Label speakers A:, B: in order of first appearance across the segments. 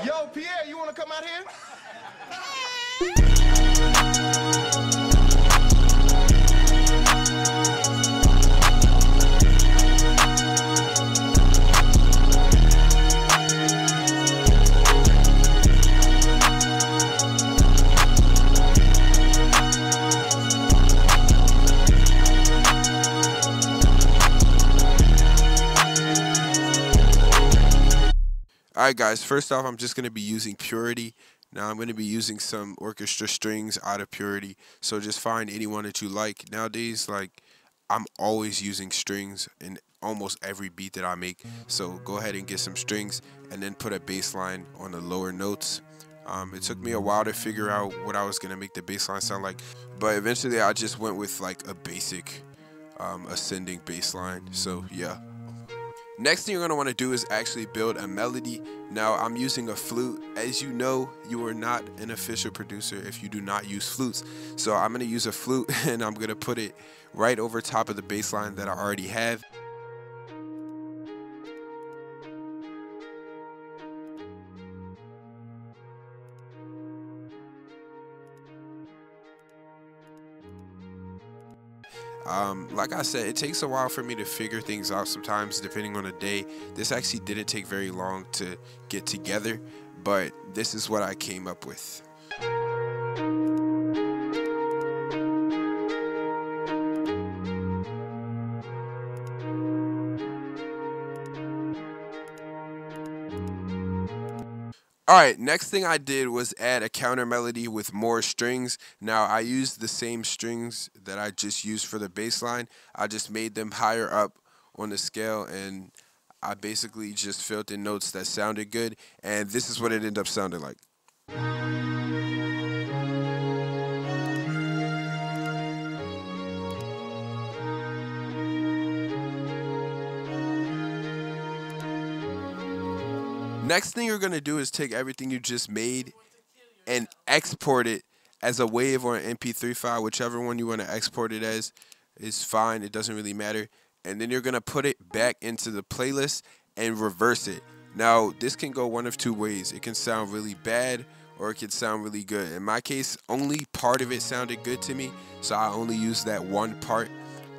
A: Yo, Pierre, you want to come out here?
B: Alright guys, first off I'm just going to be using Purity. Now I'm going to be using some orchestra strings out of Purity, so just find any one that you like. Nowadays, like, I'm always using strings in almost every beat that I make, so go ahead and get some strings and then put a bass line on the lower notes. It took me a while to figure out what I was going to make the bass line sound like, but eventually I just went with like a basic ascending bass line, so yeah. Next thing you're going to want to do is actually build a melody. Now I'm using a flute. As you know, you are not an official producer if you do not use flutes. So I'm going to use a flute and I'm going to put it right over top of the bass line that I already have. Like I said, it takes a while for me to figure things out sometimes depending on the day. This actually didn't take very long to get together, but this is what I came up with. Alright, next thing I did was add a counter melody with more strings. Now I used the same strings that I just used for the bass line. I just made them higher up on the scale and I basically just filled in notes that sounded good, and this is what it ended up sounding like. Next thing you're going to do is take everything you just made and export it as a WAV or an MP3 file, whichever one you want to export it as is fine, it doesn't really matter. And then you're going to put it back into the playlist and reverse it. Now this can go one of two ways. It can sound really bad or it can sound really good. In my case, only part of it sounded good to me, so I only used that one part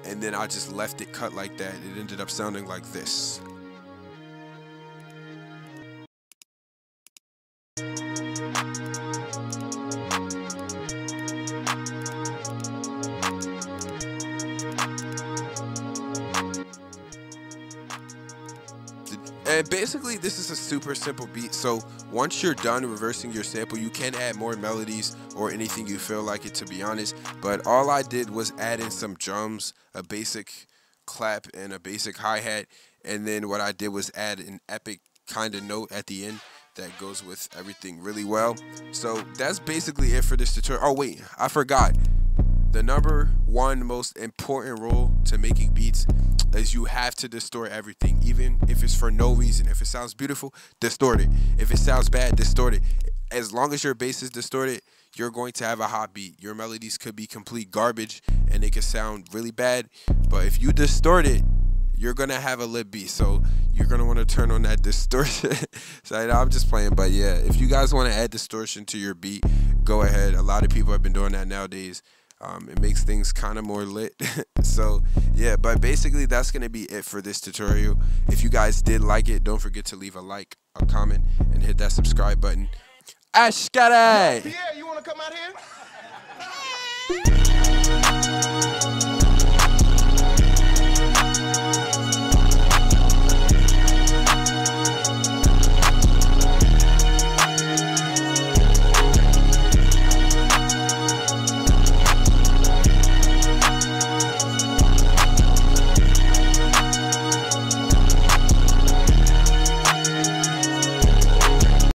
B: and then I just left it cut like that. It ended up sounding like this. And basically this is a super simple beat, so once you're done reversing your sample you can add more melodies or anything you feel like it, to be honest, but all I did was add in some drums, a basic clap and a basic hi-hat, and then what I did was add an epic kind of note at the end that goes with everything really well. So that's basically it for this tutorial. Oh wait, I forgot. The number one most important rule to making beats is you have to distort everything, even if it's for no reason. If it sounds beautiful, distort it. If it sounds bad, distort it. As long as your bass is distorted, you're going to have a hot beat. Your melodies could be complete garbage and it could sound really bad, but if you distort it, you're going to have a lit beat. So you're going to want to turn on that distortion. So I'm just playing, but yeah, if you guys want to add distortion to your beat, go ahead. A lot of people have been doing that nowadays. It makes things kind of more lit. So yeah, but basically that's gonna be it for this tutorial. If you guys did like it, don't forget to leave a like, a comment, and hit that subscribe button. Ashkare!
A: Pierre, you wanna come out here?